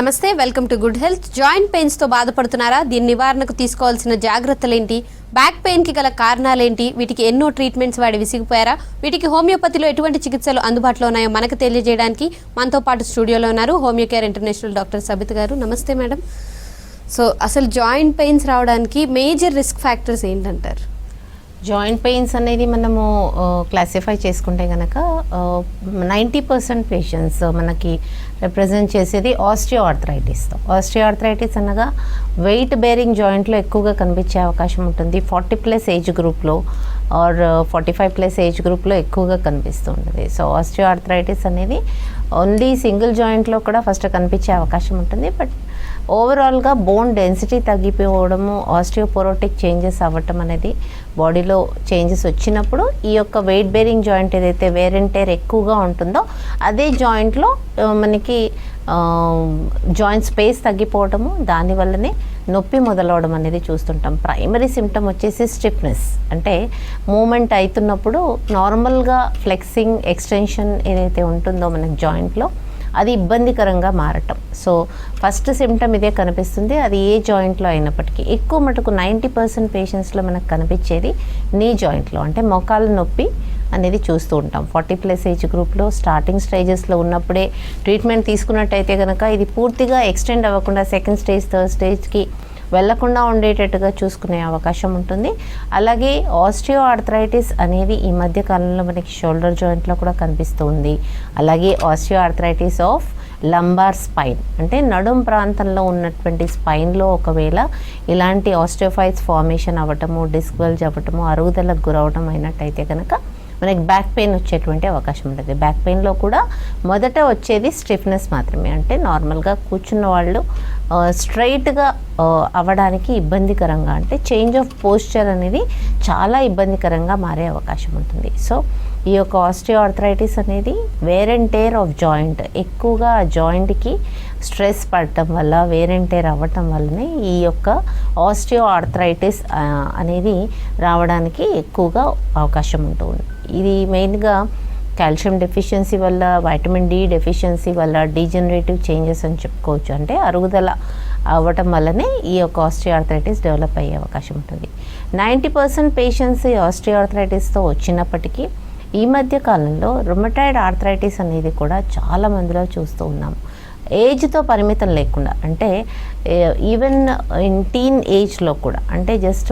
నమస్తే, welcome to good health. Joint pains తో బాధపడుతున్నారా? దీని నివారణకు తీసుకోవాల్సిన జాగ్రత్తలేంటి? బ్యాక్ పెయిన్ కి గల కారణాలేంటి? వీటికి ఎన్నో ట్రీట్మెంట్స్ వాడి విసిగిపోయారా? వీటికి హోమియోపతిలో ఎటువంటి చికిత్సలు అందుబాటులో ఉన్నాయో మనకు తెలియజేయడానికి మనతో పాటు స్టూడియోలో ఉన్నారు homeo care international doctor Sabitha గారు. నమస్తే మేడం. సో అసలు జాయింట్ పెయిన్స్ రావడానికి మేజర్ రిస్క్ ఫ్యాక్టర్స్ ఏంటంటారు? జాయింట్ పెయిన్స్ అనేది మనము క్లాసిఫై చేసుకుంటే కనుక 90% పేషెంట్స్ మనకి రిప్రజెంట్ చేసేది ఆస్టియోఆర్థరైటిస్తో. ఆస్టియోఆర్థరైటిస్ అనగా వెయిట్ బేరింగ్ జాయింట్లో ఎక్కువగా కనిపించే అవకాశం ఉంటుంది. 40+ ఏజ్ గ్రూప్లో ఆర్ 45+ ఏజ్ గ్రూప్లో ఎక్కువగా కనిపిస్తూ ఉంటుంది. సో ఆస్టియోఆర్థరైటిస్ అనేది ఓన్లీ సింగిల్ జాయింట్లో కూడా ఫస్ట్ కనిపించే అవకాశం ఉంటుంది. బట్ ఓవరాల్గా బోన్ డెన్సిటీ తగ్గిపోవడము, ఆస్టియోపోరోటిక్ చేంజెస్ అవ్వటం అనేది బాడీలో చేంజెస్ వచ్చినప్పుడు ఈ యొక్క వెయిట్ బేరింగ్ జాయింట్ ఏదైతే వేర్ అండ్ టేర్ ఎక్కువగా ఉంటుందో అదే జాయింట్లో మనకి జాయింట్ స్పేస్ తగ్గిపోవడము, దానివల్లనే నొప్పి మొదలవడం అనేది చూస్తుంటాం. ప్రైమరీ సిమ్టమ్ వచ్చేసి స్టిఫ్నెస్, అంటే మూమెంట్ అవుతున్నప్పుడు నార్మల్గా ఫ్లెక్సింగ్ ఎక్స్టెన్షన్ ఏదైతే ఉంటుందో మనకి జాయింట్లో అది ఇబ్బందికరంగా మారటం. సో ఫస్ట్ సిమ్టమ్ ఇదే కనిపిస్తుంది. అది ఏ జాయింట్లో అయినప్పటికీ ఎక్కువ మటుకు 90% పేషెంట్స్లో మనకు కనిపించేది నీ జాయింట్లో, అంటే మోకాళ్ళ నొప్పి అనేది చూస్తూ ఉంటాం. 40+ ఏజ్ గ్రూప్లో స్టార్టింగ్ స్టేజెస్లో ఉన్నప్పుడే ట్రీట్మెంట్ తీసుకున్నట్టయితే కనుక ఇది పూర్తిగా ఎక్స్టెండ్ అవ్వకుండా సెకండ్ స్టేజ్, థర్డ్ స్టేజ్కి వెళ్లకుండా ఉండేటట్టుగా చూసుకునే అవకాశం ఉంటుంది. అలాగే ఆస్టియోఆర్థరైటిస్ అనేది ఈ మధ్య కాలంలో మనకి షోల్డర్ జాయింట్లో కూడా కనిపిస్తూ ఉంది. అలాగే ఆస్టియోఆర్థరైటిస్ ఆఫ్ లంబార్ స్పైన్, అంటే నడుం ప్రాంతంలో ఉన్నటువంటి స్పైన్లో ఒకవేళ ఇలాంటి ఆస్టియోఫైట్స్ ఫార్మేషన్ అవ్వటము, డిస్క్ బల్జ్ అవ్వటము, అరుగుదలకు గురవటం అయినట్టయితే కనుక మనకి బ్యాక్ పెయిన్ వచ్చేటువంటి అవకాశం ఉంటుంది. బ్యాక్ పెయిన్లో కూడా మొదట వచ్చేది స్టిఫ్నెస్ మాత్రమే, అంటే నార్మల్గా కూర్చున్న వాళ్ళు స్ట్రైట్గా అవ్వడానికి ఇబ్బందికరంగా, అంటే చేంజ్ ఆఫ్ పోస్చర్ అనేది చాలా ఇబ్బందికరంగా మారే అవకాశం ఉంటుంది. సో ఈ యొక్క ఆస్టియోఆర్థరైటిస్ అనేది wear and tear of joint, ఎక్కువగా ఆ జాయింట్కి స్ట్రెస్ పడటం వల్ల, వేర్ అండ్ టేర్ అవ్వటం వల్లనే ఈ యొక్క ఆస్టియోఆర్థరైటిస్ అనేది రావడానికి ఎక్కువగా అవకాశం ఉంటుంది. ఇది మెయిన్గా కాల్షియం డెఫిషియన్సీ వల్ల, వైటమిన్ డి డెఫిషియన్సీ వల్ల, డీజనరేటివ్ చేంజెస్ అని చెప్పుకోవచ్చు. అంటే అరుగుదల అవ్వటం వల్లనే ఈ యొక్క ఆస్టియోఆర్థరైటిస్ డెవలప్ అయ్యే అవకాశం ఉంటుంది. 90% పేషెంట్స్ ఈ ఆస్టియోఆర్థరైటిస్తో వచ్చినప్పటికీ ఈ మధ్య కాలంలో రుమటాయిడ్ ఆర్థరైటిస్ అనేది కూడా చాలా మందిలో చూస్తూ ఉన్నాము. ఏజ్తో పరిమితం లేకుండా, అంటే ఈవెన్ ఇన్ టీన్ ఏజ్లో కూడా, అంటే జస్ట్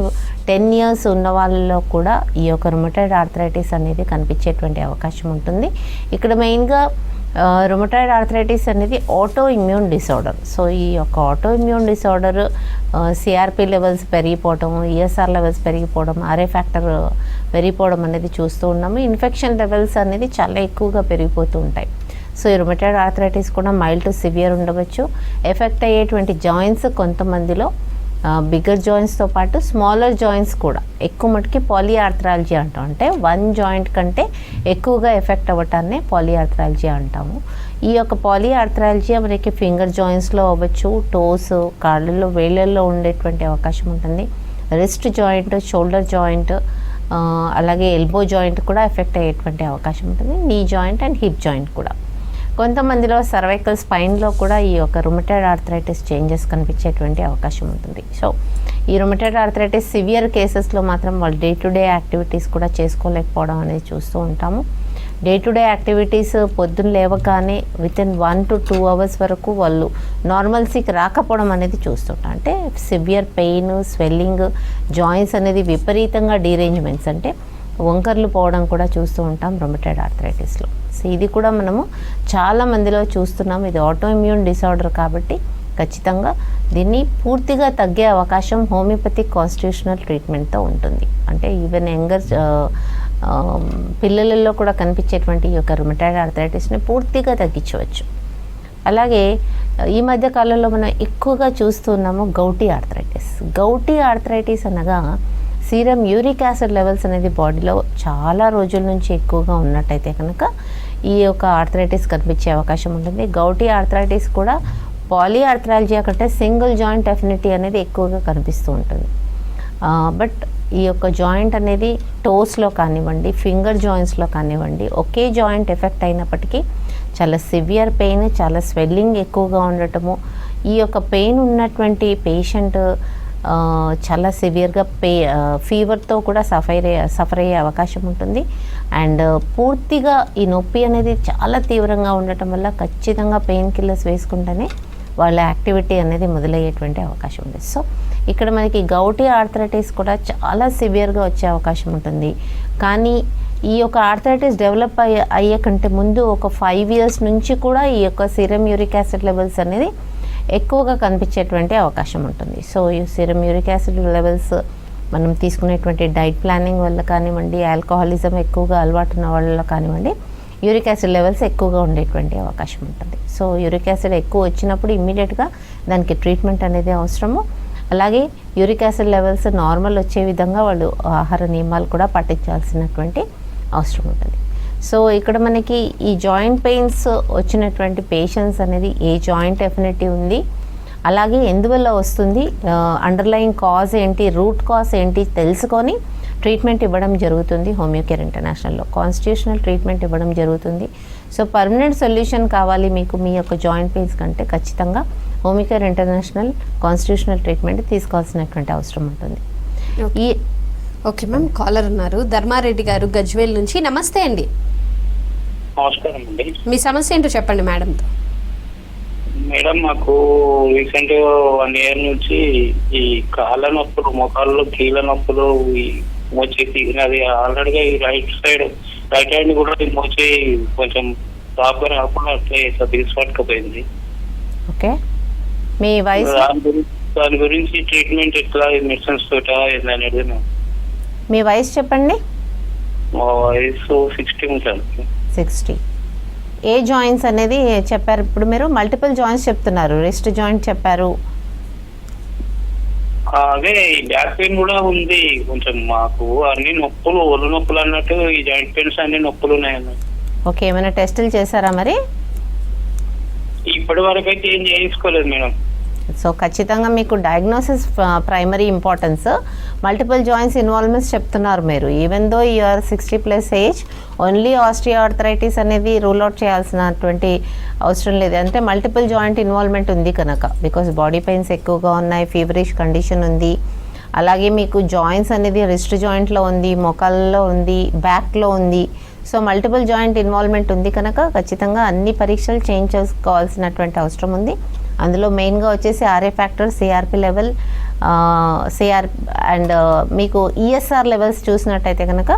10 years ఉన్న వాళ్ళలో కూడా ఈ యొక్క రుమటాయిడ్ ఆర్థరైటిస్ అనేది కనిపించేటువంటి అవకాశం ఉంటుంది. ఇక్కడ మెయిన్గా రుమటాయిడ్ ఆర్థరైటిస్ అనేది ఆటో ఇమ్యూన్ డిసార్డర్. సో ఈ యొక్క auto immune disorder CRP levels పెరిగిపోవడం, ఈఎస్ఆర్ లెవెల్స్ పెరిగిపోవడం, ఆర్ఏ ఫ్యాక్టర్ పెరిగిపోవడం అనేది చూస్తూ ఉన్నాము. ఇన్ఫెక్షన్ లెవెల్స్ అనేది చాలా ఎక్కువగా పెరిగిపోతూ ఉంటాయి. సో ఈ రుమటాయిడ్ ఆర్థరైటిస్ కూడా మైల్డ్ టు సివియర్ ఉండవచ్చు. ఎఫెక్ట్ అయ్యేటువంటి జాయింట్స్ కొంతమందిలో బిగ్గర్ జాయింట్స్తో పాటు స్మాలర్ జాయింట్స్ కూడా ఎక్కువ మటుకి పాలిఆర్థరాలజీ అంటాం, అంటే వన్ జాయింట్ కంటే ఎక్కువగా ఎఫెక్ట్ అవ్వటాన్నే పాలిఆర్థరాలజీ అంటాము. ఈ యొక్క పాలిఆర్థరాలజీ మనకి ఫింగర్ జాయింట్స్లో అవ్వచ్చు, టోస్, కాళ్ళల్లో, వేళ్ళల్లో ఉండేటువంటి అవకాశం ఉంటుంది. రిస్ట్ జాయింట్, షోల్డర్ జాయింట్, అలాగే ఎల్బో జాయింట్ కూడా ఎఫెక్ట్ అయ్యేటువంటి అవకాశం ఉంటుంది. Knee joint and hip joint కూడా. కొంతమందిలో సర్వైకల్ స్పైన్లో కూడా ఈ యొక్క రుమటాయిడ్ ఆర్థరైటిస్ చేంజెస్ కనిపించేటువంటి అవకాశం ఉంటుంది. సో ఈ రుమటాయిడ్ ఆర్థరైటిస్ సివియర్ కేసెస్లో మాత్రం వాళ్ళు డే టు డే యాక్టివిటీస్ కూడా చేసుకోలేకపోవడం అనేది చూస్తూ ఉంటాము. డే టు డే యాక్టివిటీస్ పొద్దున్న లేవగానే వితిన్ 1 to 2 hours వరకు వాళ్ళు నార్మల్సీకి రాకపోవడం అనేది చూస్తుంటాం. అంటే సివియర్ పెయిన్, స్వెల్లింగ్, జాయింట్స్ అనేది విపరీతంగా డీరేంజ్మెంట్స్, అంటే వంకర్లు పోవడం కూడా చూస్తూ ఉంటాం రుమటాయిడ్ ఆర్థరైటిస్లో. సో ఇది కూడా మనము చాలా మందిలో చూస్తున్నాం. ఇది ఆటో ఇమ్యూన్ డిసార్డర్ కాబట్టి ఖచ్చితంగా దీన్ని పూర్తిగా తగ్గే అవకాశం హోమియోపతిక్ కాన్స్టిట్యూషనల్ ట్రీట్మెంట్తో ఉంటుంది. అంటే ఈవెన్ యంగర్ పిల్లలలో కూడా కనిపించేటువంటి ఈ యొక్క రుమటాయిడ్ ఆర్థరైటిస్ని పూర్తిగా తగ్గించవచ్చు. అలాగే ఈ మధ్య కాలంలో మనం ఎక్కువగా చూస్తున్నాము గౌటీ ఆర్థరైటిస్. గౌటీ ఆర్థరైటిస్ అనగా సీరం యూరిక్ యాసిడ్ లెవెల్స్ అనేది బాడీలో చాలా రోజుల నుంచి ఎక్కువగా ఉన్నట్టయితే కనుక ఈ యొక్క ఆర్థరైటిస్ కనిపించే అవకాశం ఉంటుంది. గౌటీ ఆర్థరైటిస్ కూడా పాలిఆర్థరాలజీ కంటే సింగిల్ జాయింట్ ఎఫినిటీ అనేది ఎక్కువగా కనిపిస్తూ ఉంటుంది. బట్ ఈ యొక్క జాయింట్ అనేది టోస్లో కానివ్వండి, ఫింగర్ జాయింట్స్లో కానివ్వండి, ఒకే జాయింట్ ఎఫెక్ట్ అయినప్పటికీ చాలా సివియర్ పెయిన్, చాలా స్వెల్లింగ్ ఎక్కువగా ఉండటము, ఈ యొక్క పెయిన్ ఉన్నటువంటి పేషెంట్ చాలా సివియర్గా ఫీవర్తో కూడా సఫర్ అయ్యే అవకాశం ఉంటుంది. అండ్ పూర్తిగా ఈ నొప్పి అనేది చాలా తీవ్రంగా ఉండటం వల్ల ఖచ్చితంగా పెయిన్ కిల్లర్స్ వేసుకుంటేనే వాళ్ళ యాక్టివిటీ అనేది మొదలయ్యేటువంటి అవకాశం ఉంది. సో ఇక్కడ మనకి గౌటీ ఆర్థరైటిస్ కూడా చాలా సివియర్గా వచ్చే అవకాశం ఉంటుంది. కానీ ఈ యొక్క ఆర్థరైటిస్ డెవలప్ అయ్యే కంటే ముందు ఒక 5 years నుంచి కూడా ఈ యొక్క సీరం యూరిక్ యాసిడ్ లెవెల్స్ అనేది ఎక్కువగా కనిపించేటువంటి అవకాశం ఉంటుంది. సో ఈ సీరం యూరిక్ యాసిడ్ లెవెల్స్ మనం తీసుకునేటువంటి డైట్ ప్లానింగ్ వల్ల కానివ్వండి, ఆల్కహాలిజం ఎక్కువగా అలవాటు ఉన్న వాళ్ళలో కానివ్వండి, యూరిక్ యాసిడ్ లెవెల్స్ ఎక్కువగా ఉండేటువంటి అవకాశం ఉంటుంది. సో యూరిక్ యాసిడ్ ఎక్కువ వచ్చినప్పుడు ఇమ్మీడియట్గా దానికి ట్రీట్మెంట్ అనేది అవసరము. అలాగే యూరిక్ యాసిడ్ లెవెల్స్ నార్మల్ వచ్చే విధంగా వాళ్ళు ఆహార నియమాలు కూడా పాటించాల్సినటువంటి అవసరం ఉంటుంది. సో ఇక్కడ మనకి ఈ జాయింట్ పెయిన్స్ వచ్చినటువంటి పేషెంట్స్ అనేది ఏ జాయింట్ ఎఫినిటీ ఉంది, అలాగే ఎందువల్ల వస్తుంది, అండర్లయింగ్ కాజ్ ఏంటి, రూట్ కాజ్ ఏంటి తెలుసుకొని ట్రీట్మెంట్ ఇవ్వడం జరుగుతుంది. హోమియోకేర్ ఇంటర్నేషనల్లో కాన్స్టిట్యూషనల్ ట్రీట్మెంట్ ఇవ్వడం జరుగుతుంది. సో పర్మనెంట్ సొల్యూషన్ కావాలి మీకు మీ యొక్క జాయింట్ పెయిన్స్ కంటే ఖచ్చితంగా హోమియోకేర్ ఇంటర్నేషనల్ కాన్స్టిట్యూషనల్ ట్రీట్మెంట్ తీసుకోవాల్సినటువంటి అవసరం ఉంటుంది. ఓకే మ్యామ్, కాలర్ ఉన్నారు ధర్మారెడ్డి గారు గజ్వేల్ నుంచి. నమస్తే అండి. నమస్కారం అండి. మీ సమస్య ఏంటో చెప్పండి మేడంతో. మేడం, మాకు రీసెంట్ 1 year నుంచి ఈ కాళ్ళ నొప్పులు, మొఖాల్లో కీళ్ళ నొప్పులు, ఈ మోచేతి అది ఆల్రెడీగా ఈ రైట్ హ్యాండ్ కూడా ఈ మోచే కొంచెం ప్రాపర్ రాకుండా అట్లే తీసుపట్టుకపోయింది. ఓకే, మీ వయసు? దాని గురించి ట్రీట్మెంట్ ఎట్లా, మెడిసిన్స్ తోట అనేది. మీ వయసు చెప్పండి. మా వయసు 60 ఉంటుంది. 60. ఏ జాయింట్స్ అనేది చెప్పారు? ఇప్పుడు మీరు మల్టిపుల్ జాయింట్స్ చెప్తున్నారు, రిస్ట్ జాయింట్ చెప్పారు. అదే బ్యాక్ పెయిన్ కూడా ఉంది కొంచెం. మాకు అన్ని నొప్పులు, ఒళ్ళు నొప్పులు అన్నట్టు ఈ జాయింట్ పెయిన్స్ అన్ని నొప్పులు ఉన్నాయన్న. ఓకే, ఏమైనా టెస్టులు చేశారా మరి? ఇప్పటి వరకు అయితే ఏం చేసుకోలేదు మేడం. సో ఖచ్చితంగా మీకు diagnosis primary importance. Multiple joints involvements చెప్తున్నారు మీరు. Even though you're 60+ age, only osteoarthritis అనేది రూల్ అవుట్ చేయాల్సినటువంటి అవసరం లేదు. అంటే మల్టిపుల్ జాయింట్ ఇన్వాల్వ్మెంట్ ఉంది కనుక, బికాస్ బాడీ పెయిన్స్ ఎక్కువగా ఉన్నాయి, ఫీవరిష్ కండిషన్ ఉంది, అలాగే మీకు జాయింట్స్ అనేది రిస్ట్ జాయింట్లో ఉంది, మొక్కల్లో ఉంది, బ్యాక్లో ఉంది. సో మల్టిపుల్ జాయింట్ ఇన్వాల్వ్మెంట్ ఉంది కనుక ఖచ్చితంగా అన్ని పరీక్షలు చేయించుకోవాల్సినటువంటి అవసరం ఉంది. అందులో మెయిన్గా వచ్చేసి RA factor, CRP level, and మీకు ఈఎస్ఆర్ లెవెల్స్ చూసినట్టయితే కనుక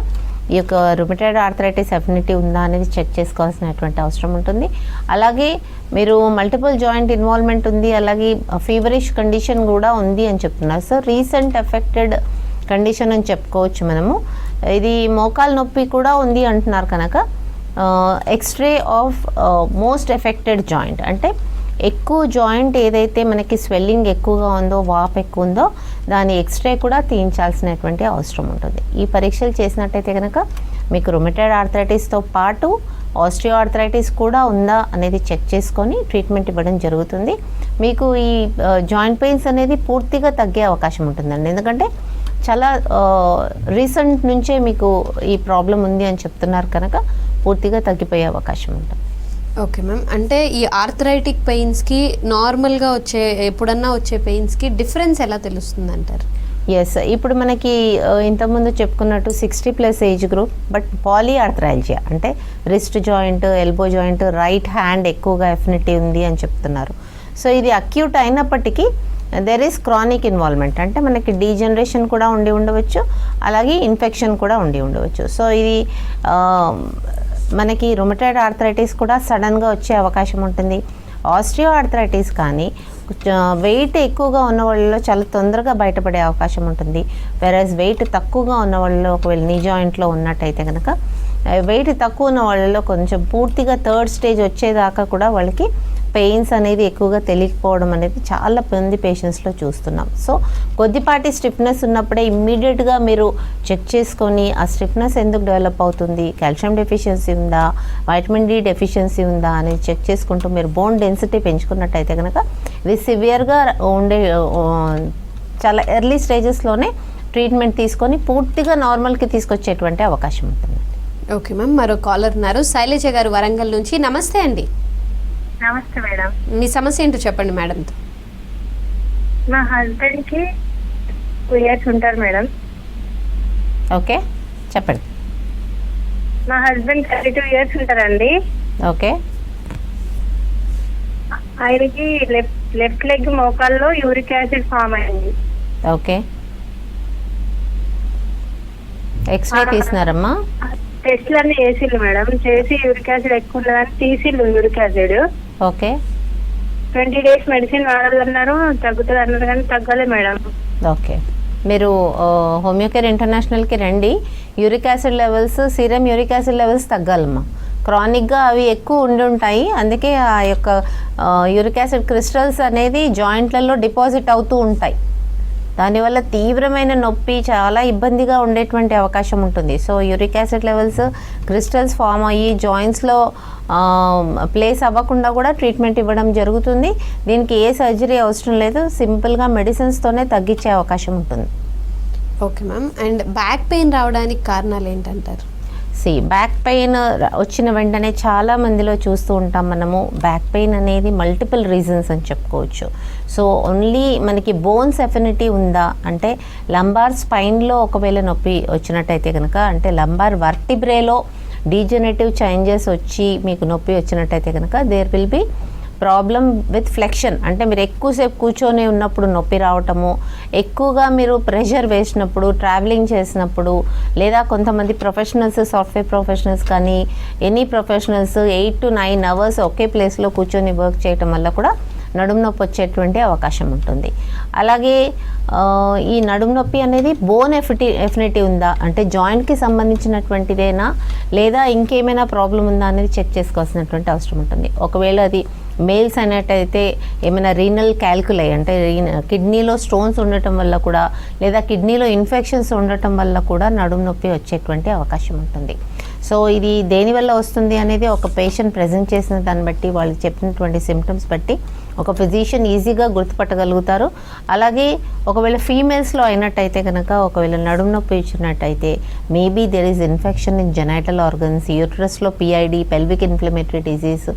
ఈ యొక్క రుమటైడ్ ఆర్థరైటిస్ ఎఫినిటీ ఉందా అనేది చెక్ చేసుకోవాల్సినటువంటి అవసరం ఉంటుంది. అలాగే మీరు మల్టిపుల్ జాయింట్ ఇన్వాల్వ్మెంట్ ఉంది, అలాగే ఫీవరిష్ కండిషన్ కూడా ఉంది అని చెప్తున్నారు. సో రీసెంట్ ఎఫెక్టెడ్ కండిషన్ అని చెప్పుకోవచ్చు మనము. ఇది మోకాలు నొప్పి కూడా ఉంది అంటున్నారు కనుక X ray of most effected joint, అంటే ఎక్కువ జాయింట్ ఏదైతే మనకి స్వెల్లింగ్ ఎక్కువగా ఉందో, వాపు ఎక్కువ ఉందో దాని ఎక్స్రే కూడా తీయించాల్సినటువంటి అవసరం ఉంటుంది. ఈ పరీక్షలు చేసినట్టయితే కనుక మీకు రుమటైడ్ ఆర్థరైటిస్తో పాటు ఆస్టియో ఆర్థరైటిస్ కూడా ఉందా అనేది చెక్ చేసుకొని ట్రీట్మెంట్ ఇవ్వడం జరుగుతుంది. మీకు ఈ జాయింట్ పెయిన్స్ అనేది పూర్తిగా తగ్గే అవకాశం ఉంటుందండి. ఎందుకంటే చాలా రీసెంట్ నుంచే మీకు ఈ ప్రాబ్లం ఉంది అని చెప్తున్నారు కనుక పూర్తిగా తగ్గిపోయే అవకాశం ఉంటుంది. ఓకే మ్యామ్, అంటే ఈ ఆర్థరైటిక్ పెయిన్స్కి నార్మల్గా వచ్చే ఎప్పుడన్నా వచ్చే పెయిన్స్కి డిఫరెన్స్ ఎలా తెలుస్తుంది అంటారు? ఎస్, ఇప్పుడు మనకి ఇంతకుముందు చెప్పుకున్నట్టు 60+ ఏజ్ గ్రూప్, బట్ పాలీ ఆర్థరైల్జియా అంటే wrist joint, elbow joint, right hand ఎక్కువగా ఎఫినిటీ ఉంది అని చెప్తున్నారు. సో ఇది అక్యూట్ అయినప్పటికీ దెర్ ఈస్ క్రానిక్ ఇన్వాల్వ్మెంట్, అంటే మనకి డీజనరేషన్ కూడా ఉండి ఉండవచ్చు, అలాగే ఇన్ఫెక్షన్ కూడా ఉండి ఉండవచ్చు. సో ఇది మనకి రుమటైడ్ ఆర్థరైటిస్ కూడా సడన్గా వచ్చే అవకాశం ఉంటుంది. ఆస్టియో ఆర్థరైటిస్ కానీ వెయిట్ ఎక్కువగా ఉన్న వాళ్ళలో చాలా తొందరగా బయటపడే అవకాశం ఉంటుంది. వెరాజ్ వెయిట్ తక్కువగా ఉన్న వాళ్ళలో ఒకవేళ నీ జాయింట్లో ఉన్నట్టయితే కనుక వెయిట్ తక్కువ ఉన్న వాళ్ళలో కొంచెం పూర్తిగా 3rd stage వచ్చేదాకా కూడా వాళ్ళకి పెయిన్స్ అనేది ఎక్కువగా తెలియకపోవడం అనేది చాలా మంది పేషెంట్స్లో చూస్తున్నాం. సో కొద్దిపాటి స్టిఫ్నెస్ ఉన్నప్పుడే ఇమ్మీడియట్గా మీరు చెక్ చేసుకొని ఆ స్టిఫ్నెస్ ఎందుకు డెవలప్ అవుతుంది, కాల్షియం డెఫిషియన్సీ ఉందా, వైటమిన్ డి డెఫిషియన్సీ ఉందా అనేది చెక్ చేసుకుంటూ మీరు బోన్ డెన్సిటీ పెంచుకున్నట్టయితే కనుక ఇది సివియర్గా ఉండే చాలా ఎర్లీ స్టేజెస్లోనే ట్రీట్మెంట్ తీసుకొని పూర్తిగా నార్మల్కి తీసుకొచ్చేటువంటి అవకాశం ఉంటుంది. ఓకే మ్యామ్, మరో కాలర్ ఉన్నారు, శైలజ గారు వరంగల్ నుంచి. నమస్తే అండి. నమస్తే మేడం. మీ సమస్య ఏంటో చెప్పండి మేడంతో. మా హస్బెండ్ కి 2 years ఉంటారు మేడం. ఓకే, చెప్పండి. మా హస్బెండ్ 32 years ఉంటారండి. ఓకే, ఆయనకి లెఫ్ట్ లెగ్ మోకాల్లో యూరిక్ యాసిడ్ ఫామ్ అయింది. ఓకే, ఎక్స్రే తీసినారమ్మా? టెస్ట్లు అన్ని చేసిళ్ళు మేడం, చేసి యూరిక్ యాసిడ్ ఎక్కువ ఉన్నదని తీసిళ్ళు uric acid. Okay, 20 days medicine వాడాలన్నారు, తగ్గుతుంది అన్నారు కానీ తగ్గలే మేడం. ఓకే, మీరు హోమియోకేర్ ఇంటర్నేషనల్కి రండి. Uric acid levels, serum uric acid levels తగ్గాలమ్మా. క్రానిక్గా అవి ఎక్కువ ఉండి ఉంటాయి, అందుకే ఆ యొక్క యూరిక్ యాసిడ్ క్రిస్టల్స్ అనేది జాయింట్లలో డిపాజిట్ అవుతూ ఉంటాయి. దానివల్ల తీవ్రమైన నొప్పి, చాలా ఇబ్బందిగా ఉండేటువంటి అవకాశం ఉంటుంది. So uric acid levels, crystals form అయ్యి జాయింట్స్లో ప్లేస్ అవ్వకుండా కూడా ట్రీట్మెంట్ ఇవ్వడం జరుగుతుంది. దీనికి ఏ సర్జరీ అవసరం లేదు, సింపుల్గా మెడిసిన్స్తోనే తగ్గించే అవకాశం ఉంటుంది. Okay ma'am, and back pain రావడానికి కారణాలు ఏంటంటారు? బ్యాక్ పెయిన్ వచ్చిన వెంటనే చాలా మందిలో చూస్తూ ఉంటాం మనము. బ్యాక్ పెయిన్ అనేది మల్టిపుల్ రీజన్స్ అని చెప్పుకోవచ్చు. సో ఓన్లీ మనకి బోన్స్ ఎఫినిటీ ఉందా అంటే, లంబార్ స్పైన్లో ఒకవేళ నొప్పి వచ్చినట్టయితే కనుక, అంటే లంబార్ వర్టిబ్రేలో డీజనరేటివ్ చేంజెస్ వచ్చి మీకు నొప్పి వచ్చినట్టయితే కనుక, there will be problem with flexion. అంటే మీరు ఎక్కువసేపు కూర్చొని ఉన్నప్పుడు నొప్పి రావటము, ఎక్కువగా మీరు ప్రెషర్ వేసినప్పుడు, ట్రావెలింగ్ చేసినప్పుడు, లేదా కొంతమంది ప్రొఫెషనల్స్, సాఫ్ట్వేర్ ప్రొఫెషనల్స్ కానీ ఎనీ ప్రొఫెషనల్స్ 8 to 9 hours ఒకే ప్లేస్లో కూర్చొని వర్క్ చేయటం వల్ల కూడా నడుము నొప్పి వచ్చేటువంటి అవకాశం ఉంటుంది. అలాగే ఈ నడుము నొప్పి అనేది బోన్ ఎఫినిటీ ఉందా అంటే, జాయింట్కి సంబంధించినటువంటిదేనా లేదా ఇంకేమైనా ప్రాబ్లం ఉందా అనేది చెక్ చేసుకోవాల్సినటువంటి అవసరం ఉంటుంది. ఒకవేళ అది మేల్స్ అయినట్టయితే ఏమైనా రీనల్ క్యాల్కులై అంటే కిడ్నీలో స్టోన్స్ ఉండటం వల్ల కూడా, లేదా కిడ్నీలో ఇన్ఫెక్షన్స్ ఉండటం వల్ల కూడా నడుము నొప్పి వచ్చేటువంటి అవకాశం ఉంటుంది. సో ఇది దేనివల్ల వస్తుంది అనేది ఒక పేషెంట్ ప్రజెంట్ చేసిన దాన్ని బట్టి, వాళ్ళు చెప్పినటువంటి సిమ్టమ్స్ బట్టి ఒక ఫిజిషియన్ ఈజీగా గుర్తుపట్టగలుగుతారు. అలాగే ఒకవేళ ఫీమేల్స్లో అయినట్టయితే కనుక, ఒకవేళ నడుము నొప్పి ఇచ్చినట్టయితే maybe there is infection in genital organs, యూట్రస్లో పిఐడి, పెల్విక్ ఇన్ఫ్లమేటరీ డిజీజ్,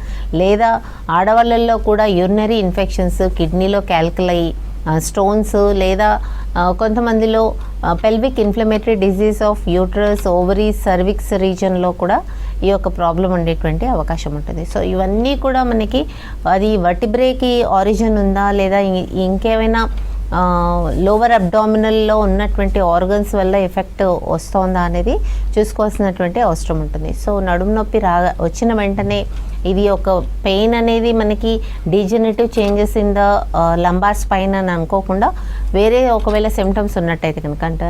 లేదా ఆడవాళ్ళల్లో కూడా యూరినరీ ఇన్ఫెక్షన్స్, కిడ్నీలో క్యాల్కులై, స్టోన్స్, లేదా కొంతమందిలో pelvic inflammatory disease of uterus, ovaries, cervix రీజన్లో కూడా ఈ యొక్క ప్రాబ్లం ఉండేటువంటి అవకాశం ఉంటుంది. సో ఇవన్నీ కూడా మనకి అది వర్టిబ్రేకి ఆరిజిన్ ఉందా, లేదా ఇంకేమైనా లోవర్ అబ్డామినల్లో ఉన్నటువంటి ఆర్గన్స్ వల్ల ఎఫెక్ట్ వస్తుందా అనేది చూసుకోవాల్సినటువంటి అవసరం ఉంటుంది. సో నడుము నొప్పి వచ్చిన వెంటనే ఇది ఒక పెయిన్ అనేది మనకి degenerative changes in the lumbar spine అని అనుకోకుండా, వేరే ఒకవేళ సిమ్టమ్స్ ఉన్నట్టయితే కనుక, అంటే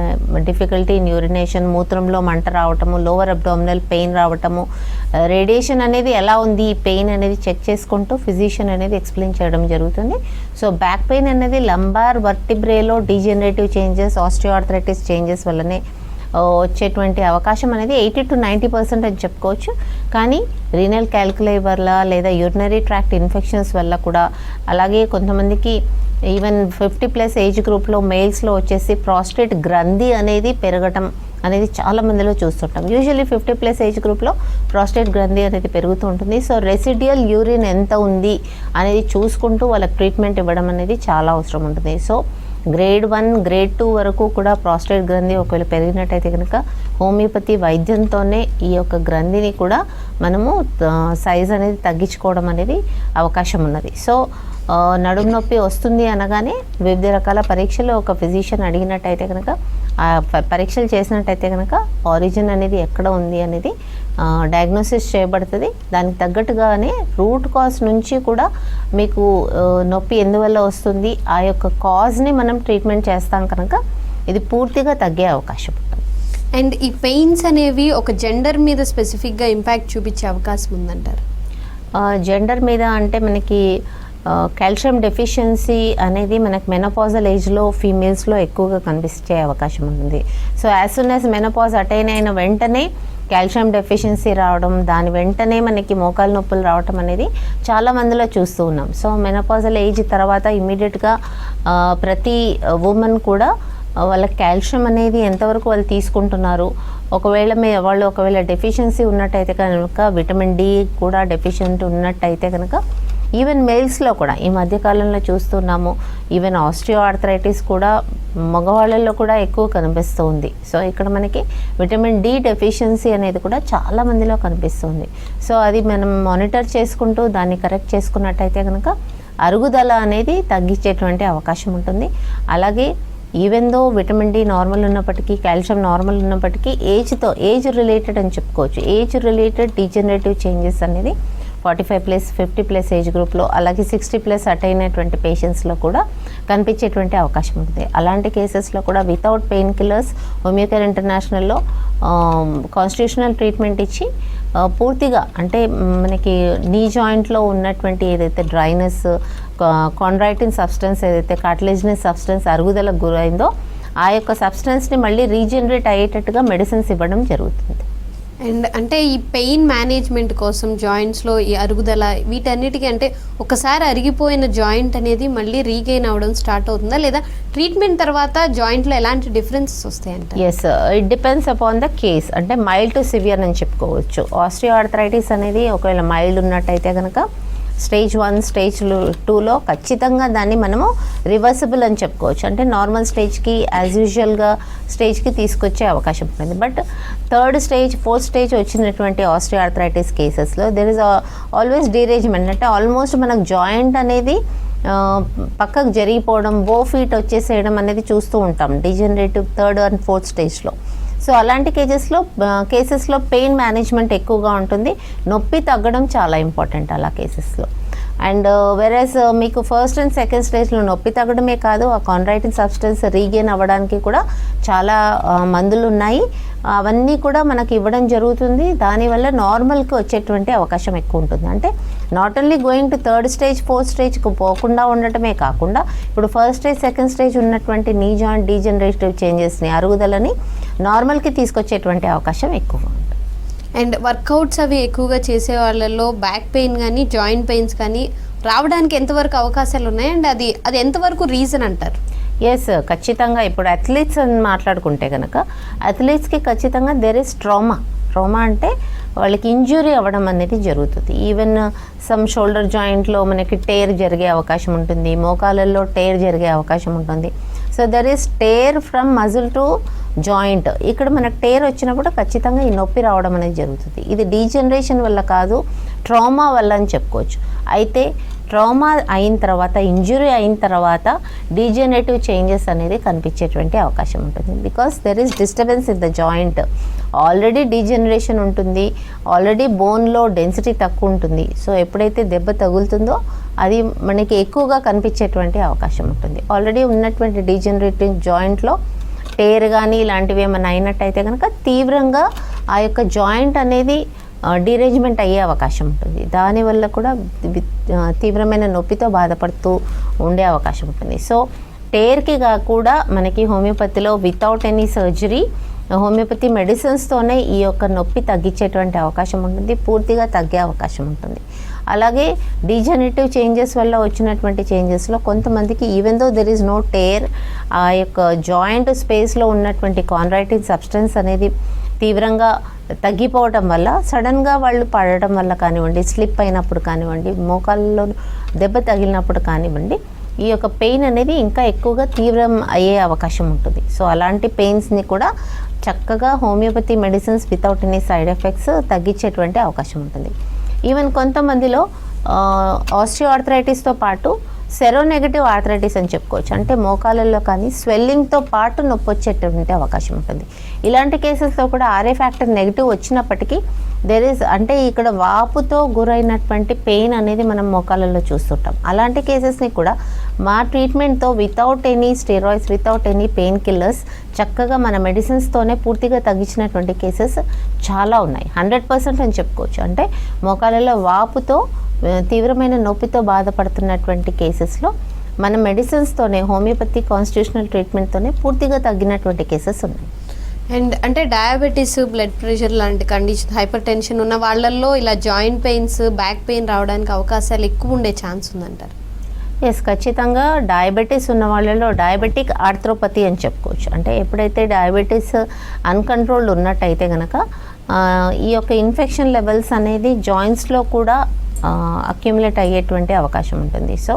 డిఫికల్టీ ఇన్ యూరినేషన్, మూత్రంలో మంట రావటము, లోవర్ అబ్డామినల్ పెయిన్ రావటము, రేడియేషన్ అనేది ఎలా ఉంది, ఈ పెయిన్ అనేది చెక్ చేసుకుంటూ ఫిజిషియన్ అనేది ఎక్స్ప్లెయిన్ చేయడం జరుగుతుంది. సో బ్యాక్ పెయిన్ అనేది లంబార్ వర్టిబ్రేలో డీజనరేటివ్ చేంజెస్, ఆస్టియోఆర్థరైటిస్ చేంజెస్ వల్లనే వచ్చేటువంటి అవకాశం అనేది 80 to 90% అని చెప్పుకోవచ్చు. కానీ రీనల్ క్యాల్కులై వల్ల, లేదా యూరినరీ ట్రాక్ట్ ఇన్ఫెక్షన్స్ వల్ల కూడా, అలాగే కొంతమందికి ఈవెన్ 50+ ఏజ్ గ్రూప్లో మేల్స్లో వచ్చేసి ప్రాస్టేట్ గ్రంథి అనేది పెరగటం అనేది చాలా మందిలో చూస్తుంటాం. యూజువల్లీ 50+ ఏజ్ గ్రూప్లో ప్రాస్టేట్ గ్రంథి అనేది పెరుగుతూ ఉంటుంది. సో రెసిడ్యుయల్ యూరిన్ ఎంత ఉంది అనేది చూసుకుంటూ వాళ్ళకి ట్రీట్మెంట్ ఇవ్వడం అనేది చాలా అవసరం ఉంటుంది. సో grade 1, grade 2 వరకు కూడా ప్రాస్టేట్ గ్రంథి ఒకవేళ పెరిగినట్టయితే కనుక, హోమియోపతి వైద్యంతోనే ఈ యొక్క గ్రంథిని కూడా మనము సైజ్ అనేది తగ్గించుకోవడం అనేది అవకాశం ఉన్నది. సో నడుము నొప్పి వస్తుంది అనగానే వివిధ రకాల పరీక్షలు ఒక ఫిజిషియన్ అడిగినట్టయితే కనుక, ఆ పరీక్షలు చేసినట్టయితే కనుక ఆరిజిన్ అనేది ఎక్కడ ఉంది అనేది డయాగ్నోసిస్ చేయబడుతుంది. దానికి తగ్గట్టుగానే రూట్ కాజ్ నుంచి కూడా మీకు నొప్పి ఎందువల్ల వస్తుంది, ఆ యొక్క కాజ్ని మనం ట్రీట్మెంట్ చేస్తాం కనుక ఇది పూర్తిగా తగ్గే అవకాశం ఉంటుంది. అండ్ ఈ పెయిన్స్ అనేవి ఒక జెండర్ మీద స్పెసిఫిక్గా ఇంపాక్ట్ చూపించే అవకాశం ఉందంటారు? జెండర్ మీద అంటే మనకి కాల్షియం డెఫిషియన్సీ అనేది మనకు మెనోపాజల్ ఏజ్లో ఫీమేల్స్లో ఎక్కువగా కనిపించే అవకాశం ఉంటుంది. So as soon as menopause attain అయిన వెంటనే కాల్షియం డెఫిషియన్సీ రావడం, దాని వెంటనే మనకి మోకాలు నొప్పులు రావడం అనేది చాలా మందిలో చూస్తూ ఉన్నాం. సో మెనోపాజల్ ఏజ్ తర్వాత ఇమీడియట్గా ప్రతి ఉమెన్ కూడా వాళ్ళ కాల్షియం అనేది ఎంతవరకు వాళ్ళు తీసుకుంటున్నారు, వాళ్ళు ఒకవేళ డెఫిషియన్సీ ఉన్నట్టయితే కనుక విటమిన్ డి కూడా డెఫిషియెంట్ ఉన్నట్టయితే కనుక ఈవెన్ మేల్స్లో కూడా ఈ మధ్యకాలంలో చూస్తున్నాము, ఈవెన్ ఆస్టియో ఆర్థరైటిస్ కూడా మగవాళ్ళల్లో కూడా ఎక్కువ కనిపిస్తుంది. సో ఇక్కడ మనకి విటమిన్ డి డెఫిషియన్సీ అనేది కూడా చాలా మందిలో కనిపిస్తుంది. సో అది మనం మానిటర్ చేసుకుంటూ దాన్ని కరెక్ట్ చేసుకున్నట్టయితే కనుక అరుగుదల అనేది తగ్గించేటువంటి అవకాశం ఉంటుంది. అలాగే even though vitamin D normal ఉన్నప్పటికీ, కాల్షియం నార్మల్ ఉన్నప్పటికీ ఏజ్ రిలేటెడ్ అని చెప్పుకోవచ్చు. ఏజ్ రిలేటెడ్ డీజనరేటివ్ చేంజెస్ అనేది 45+, 50+ ఏజ్ గ్రూప్లో, అలాగే 60+ అటైనటువంటి పేషెంట్స్లో కూడా కనిపించేటువంటి అవకాశం ఉంటుంది. అలాంటి కేసెస్లో కూడా వితౌట్ పెయిన్ కిల్లర్స్ హోమియోకేర్ ఇంటర్నేషనల్లో కాన్స్టిట్యూషనల్ ట్రీట్మెంట్ ఇచ్చి పూర్తిగా అంటే మనకి నీ జాయింట్లో ఉన్నటువంటి ఏదైతే డ్రైనెస్, కాండ్రైటిన్ సబ్స్టెన్స్, ఏదైతే కార్టిలేజినస్ సబ్స్టెన్స్ అరుగుదలకు గురైందో ఆ యొక్క సబ్స్టెన్స్ని మళ్ళీ రీజనరేట్ అయ్యేటట్టుగా మెడిసిన్స్ ఇవ్వడం జరుగుతుంది. అండ్ అంటే ఈ పెయిన్ మేనేజ్మెంట్ కోసం జాయింట్స్లో ఈ అరుగుదల వీటన్నిటికీ అంటే ఒకసారి అరిగిపోయిన జాయింట్ అనేది మళ్ళీ రీగెయిన్ అవ్వడం స్టార్ట్ అవుతుందా, లేదా ట్రీట్మెంట్ తర్వాత జాయింట్లో ఎలాంటి డిఫరెన్సెస్ వస్తాయంట? Yes, it depends upon the case. అంటే మైల్డ్ టు సివియర్ అని చెప్పుకోవచ్చు. ఆస్టియో ఆర్థరైటిస్ అనేది ఒకవేళ మైల్డ్ ఉన్నట్టయితే కనుక స్టేజ్ 1, స్టేజ్ 2లో ఖచ్చితంగా దాన్ని మనము రివర్సిబుల్ అని చెప్పుకోవచ్చు. అంటే నార్మల్ స్టేజ్కి యాజ్ యూజువల్గా స్టేజ్కి తీసుకొచ్చే అవకాశం ఉంటుంది. But 3rd stage, 4th stage వచ్చినటువంటి ఆస్టియో ఆర్థరైటిస్ కేసెస్లో దెర్ ఇస్ ఆల్వేస్ డీరేజ్మెంట్. అంటే ఆల్మోస్ట్ మనకు జాయింట్ అనేది పక్కకు జరిగిపోవడం, బో ఫీట్ వచ్చేసేయడం అనేది చూస్తూ ఉంటాం డీజనరేటివ్ 3rd and 4th స్టేజ్లో. సో అలాంటి కేసెస్లో పెయిన్ మేనేజ్మెంట్ ఎక్కువగా ఉంటుంది. నొప్పి తగ్గడం చాలా ఇంపార్టెంట్ అలా కేసెస్లో. అండ్ వెరస్ మీకు 1st and 2nd స్టేజ్లో నొప్పి తగ్గడమే కాదు, ఆ కాండ్రైటిన్ సబ్స్టెన్స్ రీగెయిన్ అవ్వడానికి కూడా చాలా మందులు ఉన్నాయి. అవన్నీ కూడా మనకి ఇవ్వడం జరుగుతుంది. దానివల్ల నార్మల్కి వచ్చేటువంటి అవకాశం ఎక్కువ ఉంటుంది. అంటే not only going to 3rd stage, 4th స్టేజ్కి పోకుండా ఉండటమే కాకుండా ఇప్పుడు 1st స్టేజ్, 2nd స్టేజ్ ఉన్నటువంటి నీ జాయింట్ డీజనరేటివ్ చేంజెస్ని, అరుగుదలని నార్మల్కి తీసుకొచ్చేటువంటి అవకాశం ఎక్కువగా ఉంటుంది. అండ్ వర్కౌట్స్ అవి ఎక్కువగా చేసే వాళ్ళల్లో బ్యాక్ పెయిన్ కానీ జాయింట్ పెయిన్స్ కానీ రావడానికి ఎంతవరకు అవకాశాలు ఉన్నాయి, అండ్ అది ఎంతవరకు రీజన్ అంటారు? ఎస్, ఖచ్చితంగా ఇప్పుడు అథ్లీట్స్ అని మాట్లాడుకుంటే కనుక అథ్లీట్స్కి ఖచ్చితంగా దెర్ ఇస్ ట్రామా అంటే వాళ్ళకి ఇంజురీ అవ్వడం అనేది జరుగుతుంది. ఈవెన్ సమ్ షోల్డర్ జాయింట్లో మనకి టేర్ జరిగే అవకాశం ఉంటుంది, మోకాళ్ళల్లో టేర్ జరిగే అవకాశం ఉంటుంది. So there is tear from muscle to joint. ఇక్కడ మనకు టేర్ వచ్చినప్పుడు ఖచ్చితంగా ఈ నొప్పి రావడం అనేది జరుగుతుంది. ఇది డీజనరేషన్ వల్ల కాదు, ట్రామా వల్ల అని చెప్పుకోవచ్చు. అయితే ట్రామా అయిన తర్వాత, ఇంజురీ అయిన తర్వాత డీజనరేటివ్ చేంజెస్ అనేది కనిపించేటువంటి అవకాశం ఉంటుంది. Because there is disturbance in the joint. Already degeneration ఉంటుంది, ఆల్రెడీ బోన్లో డెన్సిటీ తక్కువ ఉంటుంది. సో ఎప్పుడైతే దెబ్బ తగులుతుందో అది మనకి ఎక్కువగా కనిపించేటువంటి అవకాశం ఉంటుంది. ఆల్రెడీ ఉన్నటువంటి డీజనరేటివ్ జాయింట్లో టేర్ కానీ ఇలాంటివి ఏమైనా అయినట్టయితే కనుక తీవ్రంగా ఆ యొక్క జాయింట్ అనేది డీరేజ్మెంట్ అయ్యే అవకాశం ఉంటుంది. దానివల్ల కూడా తీవ్రమైన నొప్పితో బాధపడుతూ ఉండే అవకాశం ఉంటుంది. సో టేర్కి కూడా మనకి హోమియోపతిలో వితౌట్ ఎనీ సర్జరీ హోమియోపతి మెడిసిన్స్తోనే ఈ యొక్క నొప్పి తగ్గించేటువంటి అవకాశం ఉంటుంది, పూర్తిగా తగ్గే అవకాశం ఉంటుంది. అలాగే డీజనరేటివ్ చేంజెస్ వల్ల వచ్చినటువంటి చేంజెస్లో కొంతమందికి even though there is no tear, ఆ యొక్క జాయింట్ స్పేస్లో ఉన్నటువంటి కాండ్రైటిన్ సబ్స్టెన్స్ అనేది తీవ్రంగా తగ్గిపోవడం వల్ల సడన్గా వాళ్ళు పడడం వల్ల కానివ్వండి, స్లిప్ అయినప్పుడు కానివ్వండి, మోకాళ్ళలో దెబ్బ తగిలినప్పుడు కానివ్వండి, ఈ యొక్క పెయిన్ అనేది ఇంకా ఎక్కువగా తీవ్రం అయ్యే అవకాశం ఉంటుంది. సో అలాంటి పెయిన్స్ని కూడా చక్కగా homeopathy medicines without any side effects తగ్గించేటువంటి అవకాశం ఉంటుంది. ఈవెన్ కొంతమందిలో ఆస్టియో ఆర్థరైటిస్తో పాటు సెరోనెగటివ్ ఆర్థరైటిస్ అని చెప్పుకోవచ్చు. అంటే మోకాళ్ళల్లో కానీ స్వెల్లింగ్తో పాటు నొప్పి వచ్చేటువంటి అవకాశం ఉంటుంది. ఇలాంటి కేసెస్లో కూడా ఆర్ఏ ఫ్యాక్టర్ నెగిటివ్ వచ్చినప్పటికీ దెర్ ఈజ్ అంటే ఇక్కడ వాపుతో గురైనటువంటి పెయిన్ అనేది మనం మోకాళ్ళల్లో చూస్తుంటాం. అలాంటి కేసెస్ని కూడా మా ట్రీట్మెంట్తో without any steroids, without any pain killers చక్కగా మన మెడిసిన్స్తోనే పూర్తిగా తగ్గించినటువంటి కేసెస్ చాలా ఉన్నాయి. 100% అని చెప్పుకోవచ్చు. అంటే మోకాళ్ళలో వాపుతో తీవ్రమైన నొప్పితో బాధపడుతున్నటువంటి కేసెస్లో మన మెడిసిన్స్తోనే హోమియోపతి కాన్స్టిట్యూషనల్ ట్రీట్మెంట్తోనే పూర్తిగా తగ్గినటువంటి కేసెస్ ఉన్నాయి. అండ్ అంటే డయాబెటీస్, బ్లడ్ ప్రెషర్ లాంటి కండిషన్, హైపర్ టెన్షన్ ఉన్న వాళ్ళల్లో ఇలా జాయింట్ పెయిన్స్, బ్యాక్ పెయిన్ రావడానికి అవకాశాలు ఎక్కువ ఉండే ఛాన్స్ ఉందంటారు? ఎస్, ఖచ్చితంగా డయాబెటీస్ ఉన్న వాళ్ళలో డయాబెటిక్ ఆర్థ్రోపతి అని చెప్పుకోవచ్చు. అంటే ఎప్పుడైతే డయాబెటీస్ అన్కంట్రోల్డ్ ఉన్నట్టయితే కనుక ఈ యొక్క ఇన్ఫెక్షన్ లెవెల్స్ అనేది జాయింట్స్లో కూడా అక్యుములేట్ అయ్యేటువంటి అవకాశం ఉంటుంది. సో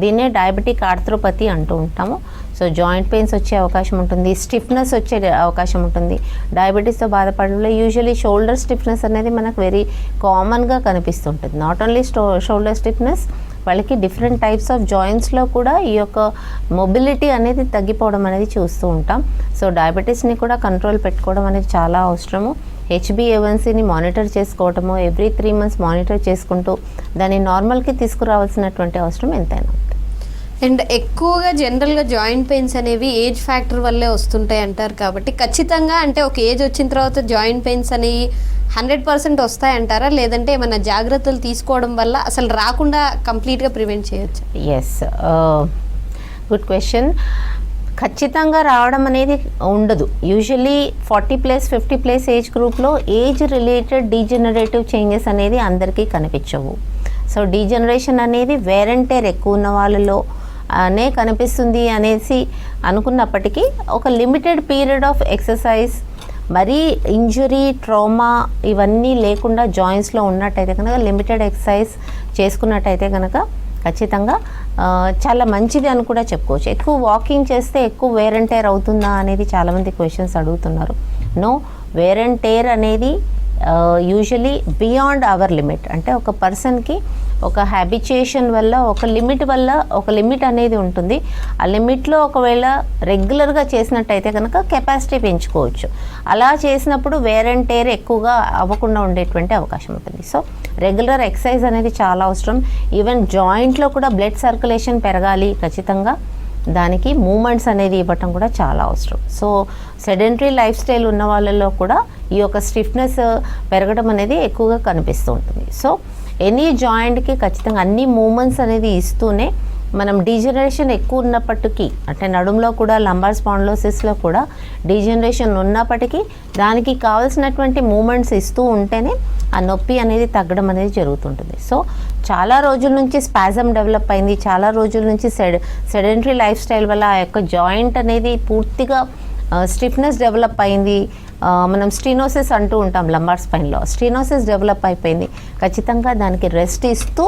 దీన్నే డయాబెటిక్ ఆర్థ్రోపతి అంటూ ఉంటాము. సో జాయింట్ పెయిన్స్ వచ్చే అవకాశం ఉంటుంది, స్టిఫ్నెస్ వచ్చే అవకాశం ఉంటుంది. డయాబెటీస్తో బాధపడే యూజువలీ షోల్డర్ స్టిఫ్నెస్ అనేది మనకు వెరీ కామన్గా కనిపిస్తుంటుంది. నాట్ ఓన్లీ షోల్డర్ స్టిఫ్నెస్, వాళ్ళకి డిఫరెంట్ టైప్స్ ఆఫ్ జాయింట్స్లో కూడా ఈ యొక్క మొబిలిటీ అనేది తగ్గిపోవడం అనేది చూస్తూ ఉంటాం. సో డయాబెటీస్ని కూడా కంట్రోల్ పెట్టుకోవడం అనేది చాలా అవసరము. HbA1cని మానిటర్ చేసుకోవటము, ఎవ్రీ 3 months మానిటర్ చేసుకుంటూ దాన్ని నార్మల్కి తీసుకురావాల్సినటువంటి అవసరం ఎంతైనా ఉంది. అండ్ ఎక్కువగా జనరల్గా జాయింట్ పెయిన్స్ అనేవి ఏజ్ ఫ్యాక్టర్ వల్లే వస్తుంటాయి అంటారు. కాబట్టి ఖచ్చితంగా అంటే ఒక ఏజ్ వచ్చిన తర్వాత జాయింట్ పెయిన్స్ అనేవి 100% వస్తాయంటారా, లేదంటే ఏమైనా జాగ్రత్తలు తీసుకోవడం వల్ల అసలు రాకుండా కంప్లీట్గా ప్రివెంట్ చేయొచ్చు? Yes, good question. ఖచ్చితంగా రావడం అనేది ఉండదు. యూజువలీ 40+, 50+ ఏజ్ గ్రూప్లో ఏజ్ రిలేటెడ్ డీజనరేటివ్ చేంజెస్ అనేది అందరికీ కనిపించవు. సో డీజనరేషన్ అనేది వేర్ అండ్ టేర్ ఎక్కువ ఉన్న వాళ్ళలో అనే కనిపిస్తుంది అనేసి అనుకున్నప్పటికీ ఒక లిమిటెడ్ పీరియడ్ ఆఫ్ ఎక్సర్సైజ్, మరీ ఇంజురీ, ట్రామా ఇవన్నీ లేకుండా జాయింట్స్లో ఉన్నట్టయితే కనుక లిమిటెడ్ ఎక్సర్సైజ్ చేసుకున్నట్టయితే కనుక ఖచ్చితంగా చాలా మంచిది అని కూడా చెప్పుకోవచ్చు. ఎక్కువ వాకింగ్ చేస్తే ఎక్కువ వేర్ అండ్ టేర్ అవుతుందా అనేది చాలామంది క్వశ్చన్స్ అడుగుతున్నారు. నో, వేర్ అండ్ టేర్ అనేది యూజువలీ బియాండ్ అవర్ లిమిట్. అంటే ఒక పర్సన్కి ఒక హ్యాబిచుయేషన్ వల్ల ఒక లిమిట్ అనేది ఉంటుంది. ఆ లిమిట్లో ఒకవేళ రెగ్యులర్గా చేసినట్టయితే కనుక కెపాసిటీ పెంచుకోవచ్చు. అలా చేసినప్పుడు వేర్ అండ్ టేర్ ఎక్కువగా అవ్వకుండా ఉండేటువంటి అవకాశం ఉంటుంది. సో రెగ్యులర్ ఎక్సర్సైజ్ అనేది చాలా అవసరం. ఈవెన్ జాయింట్లో కూడా బ్లడ్ సర్క్యులేషన్ పెరగాలి, ఖచ్చితంగా దానికి మూమెంట్స్ అనేది ఇవ్వటం కూడా చాలా అవసరం. సో సెడెంటరీ లైఫ్ స్టైల్ ఉన్న వాళ్ళలో కూడా ఈ యొక్క స్టిఫ్నెస్ పెరగడం అనేది ఎక్కువగా కనిపిస్తూ ఉంటుంది. సో ఎనీ జాయింట్కి ఖచ్చితంగా అన్ని మూమెంట్స్ అనేది ఇస్తూనే మనం డీజనరేషన్ ఎక్కువ ఉన్నప్పటికీ, అంటే నడుములో కూడా లంబార్ స్పాండిలోసిస్లో కూడా డీజనరేషన్ ఉన్నప్పటికీ దానికి కావాల్సినటువంటి మూమెంట్స్ ఇస్తూ ఉంటేనే ఆ నొప్పి అనేది తగ్గడం అనేది జరుగుతుంటుంది. సో చాలా రోజుల నుంచి స్పాజమ్ డెవలప్ అయింది, చాలా రోజుల నుంచి సెడెంటరీ లైఫ్ స్టైల్ వల్ల ఆ యొక్క జాయింట్ అనేది పూర్తిగా స్టిఫ్నెస్ డెవలప్ అయింది. మనం స్టీనోసిస్ అంటూ ఉంటాం లంబార్ స్పైన్లో, స్టీనోసిస్ డెవలప్ అయిపోయింది. ఖచ్చితంగా దానికి రెస్ట్ ఇస్తూ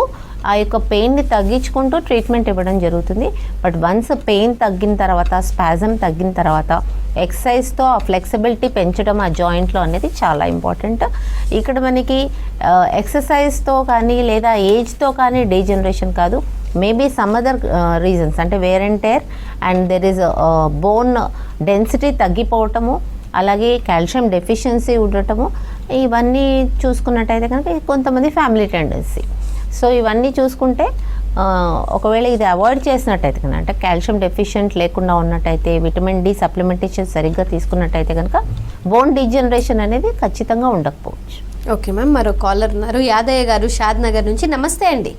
ఆ యొక్క పెయిన్ని తగ్గించుకుంటూ ట్రీట్మెంట్ ఇవ్వడం జరుగుతుంది. బట్ వన్స్ పెయిన్ తగ్గిన తర్వాత, స్పాజమ్ తగ్గిన తర్వాత ఎక్సర్సైజ్తో ఆ ఫ్లెక్సిబిలిటీ పెంచడం ఆ జాయింట్లో అనేది చాలా ఇంపార్టెంట్. ఇక్కడ మనకి ఎక్సర్సైజ్తో కానీ లేదా ఏజ్తో కానీ డీజనరేషన్ కాదు, మేబీ సమ్ అదర్ రీజన్స్, అంటే wear and tear and there is bone density తగ్గిపోవటము, అలాగే కాల్షియం డెఫిషియన్సీ ఉండటము, ఇవన్నీ చూసుకున్నట్టయితే కనుక కొంతమంది ఫ్యామిలీ టెండెన్సీ. సో ఇవన్నీ చూసుకుంటే ఒకవేళ ఇది అవాయిడ్ చేసినట్టయితే కనుక, అంటే కాల్షియం డెఫిషియెంట్ లేకుండా ఉన్నట్టయితే, విటమిన్ డి సప్లిమెంటేషన్ సరిగ్గా తీసుకున్నట్టయితే కనుక బోన్ డీజనరేషన్ అనేది ఖచ్చితంగా ఉండకపోవచ్చు. ఓకే మ్యామ్, మరో కాలర్ ఉన్నారు, యాదయ్య గారు షాద్ నగర్ నుంచి. నమస్తే అండి.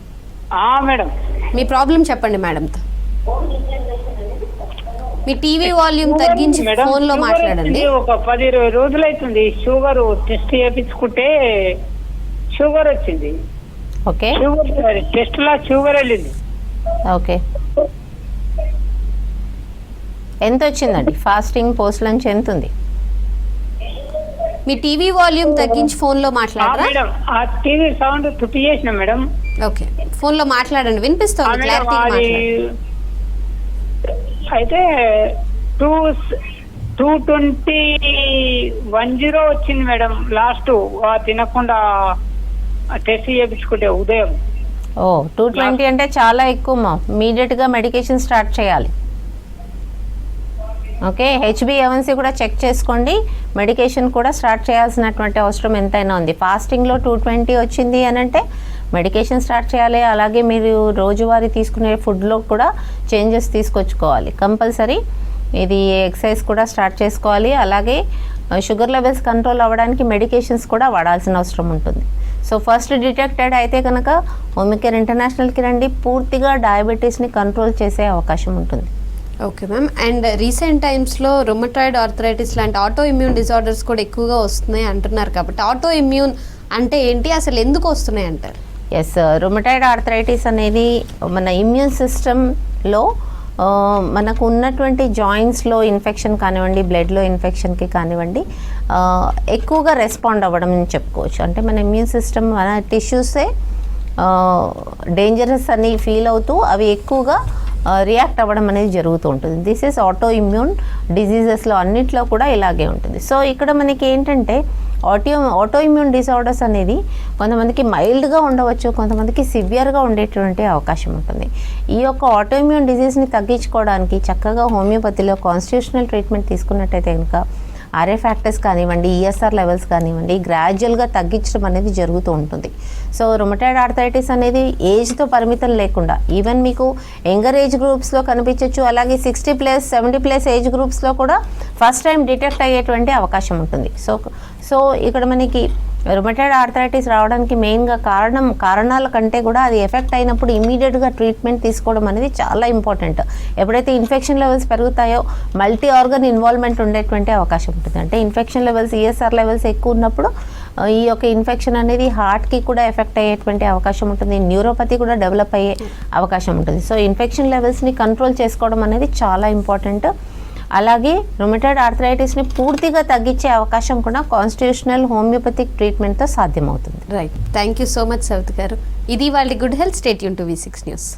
మేడం, మీ ప్రాబ్లం చెప్పండి మేడంతో. మీ టీవీ వాల్యూమ్ తగ్గించి ఫోన్ లో మాట్లాడండి. ఒక 10-20 రోజులు అవుతుంది షుగర్ టెస్ట్ చేయించుకుంటే షుగర్ వచ్చింది. ఓకే, షుగర్ టెస్ట్ లా షుగర్ వెళ్ళింది. ఓకే, ఎంత వచ్చిందండి? ఫాస్టింగ్, పోస్ట్ లంచ్ ఎంత ఉంది? మీ టీవీ వాల్యూమ్ తగ్గించి ఫోన్ లో మాట్లాడరా? మేడం, ఆ టీవీ సౌండ్ తుట్టి చేసిన మేడం. ఓకే, ఫోన్ లో మాట్లాడండి, వినిపిస్తుంది క్లారిటీగా మాట్లాడండి. అయితే 220 వచ్చింది మేడం. లాస్ట్ తినకుండా టెస్ట్ చేయించుకుంటే ఉదయం. 220 అంటే చాలా ఎక్కువ. ఇమీడియట్గా మెడికేషన్ స్టార్ట్ చేయాలి. ఓకే, HbA1c కూడా చెక్ చేసుకోండి, మెడికేషన్ కూడా స్టార్ట్ చేయాల్సినటువంటి అవసరం ఎంతైనా ఉంది. ఫాస్టింగ్లో 220 వచ్చింది అని అంటే మెడికేషన్ స్టార్ట్ చేయాలి. అలాగే మీరు రోజువారీ తీసుకునే ఫుడ్లో కూడా చేంజెస్ తీసుకొచ్చుకోవాలి కంపల్సరీ. ఇది ఎక్సర్సైజ్ కూడా స్టార్ట్ చేసుకోవాలి. అలాగే షుగర్ లెవెల్స్ కంట్రోల్ అవ్వడానికి మెడికేషన్స్ కూడా వాడాల్సిన అవసరం ఉంటుంది. సో ఫస్ట్ డిటెక్టెడ్ అయితే కనుక హోమికేర్ ఇంటర్నేషనల్కి రండి, పూర్తిగా డయాబెటీస్ని కంట్రోల్ చేసే అవకాశం ఉంటుంది. ఓకే మ్యామ్, అండ్ రీసెంట్ టైమ్స్లో రొమటాయిడ్ ఆర్థరైటిస్ లాంటి ఆటో ఇమ్యూన్ డిజార్డర్స్ కూడా ఎక్కువగా వస్తున్నాయి అంటున్నారు. కాబట్టి ఆటో ఇమ్యూన్ అంటే ఏంటి, అసలు ఎందుకు వస్తున్నాయి అంటారు? ఎస్, రుమటాయిడ్ ఆర్థరైటిస్ అనేది మన ఇమ్యూన్ సిస్టంలో మనకు ఉన్నటువంటి జాయింట్స్లో ఇన్ఫెక్షన్ కానివ్వండి, బ్లడ్లో ఇన్ఫెక్షన్కి కానివ్వండి ఎక్కువగా రెస్పాండ్ అవ్వడం అని చెప్పుకోవచ్చు. అంటే మన ఇమ్యూన్ సిస్టమ్ మన టిష్యూసే డేంజరస్ అని ఫీల్ అవుతూ అవి ఎక్కువగా రియాక్ట్ అవ్వడం అనేది జరుగుతూ ఉంటుంది. దిస్ ఈజ్ ఆటో ఇమ్యూన్ డిజీజెస్లో అన్నిట్లో కూడా ఇలాగే ఉంటుంది. సో ఇక్కడ మనకి ఏంటంటే ఆటో ఇమ్యూన్ డిసార్డర్స్ అనేది కొంతమందికి మైల్డ్గా ఉండవచ్చు, కొంతమందికి సివియర్గా ఉండేటువంటి అవకాశం ఉంటుంది. ఈ యొక్క ఆటో ఇమ్యూన్ డిజీజ్ని తగ్గించుకోవడానికి చక్కగా హోమియోపతిలో కాన్స్టిట్యూషనల్ ట్రీట్మెంట్ తీసుకున్నట్టయితే కనుక ఆర్ఏ ఫ్యాక్టర్స్ కానివ్వండి, ఈఎస్ఆర్ లెవెల్స్ కానివ్వండి గ్రాడ్యువల్గా తగ్గించడం అనేది జరుగుతూ ఉంటుంది. సో రుమటాయిడ్ ఆర్థరైటిస్ అనేది ఏజ్తో పరిమితం లేకుండా ఈవెన్ మీకు యంగర్ ఏజ్ గ్రూప్స్లో కనిపించవచ్చు, అలాగే 60+, 70+ ఏజ్ గ్రూప్స్లో కూడా ఫస్ట్ టైం డిటెక్ట్ అయ్యేటువంటి అవకాశం ఉంటుంది. సో ఇక్కడ మనకి రుమటాయిడ్ ఆర్థరైటిస్ రావడానికి మెయిన్గా కారణాల కంటే కూడా అది ఎఫెక్ట్ అయినప్పుడు ఇమీడియట్గా ట్రీట్మెంట్ తీసుకోవడం అనేది చాలా ఇంపార్టెంట్. ఎప్పుడైతే ఇన్ఫెక్షన్ లెవెల్స్ పెరుగుతాయో మల్టీ ఆర్గన్ ఇన్వాల్వ్మెంట్ ఉండేటువంటి అవకాశం ఉంటుంది. అంటే ఇన్ఫెక్షన్ లెవెల్స్, ఈఎస్ఆర్ లెవెల్స్ ఎక్కువ ఉన్నప్పుడు ఈ యొక్క ఇన్ఫెక్షన్ అనేది హార్ట్కి కూడా ఎఫెక్ట్ అయ్యేటువంటి అవకాశం ఉంటుంది, న్యూరోపతి కూడా డెవలప్ అయ్యే అవకాశం ఉంటుంది. సో ఇన్ఫెక్షన్ లెవెల్స్ని కంట్రోల్ చేసుకోవడం అనేది చాలా ఇంపార్టెంట్. అలాగే రుమటాయిడ్ ఆర్థరైటిస్ని పూర్తిగా తగ్గించే అవకాశం కూడా కాన్స్టిట్యూషనల్ హోమియోపతిక్ ట్రీట్మెంట్తో సాధ్యమవుతుంది. Right, thank you so much Savitha garu. ఇది వాళ్ళ good health. Stay tune to V6 news.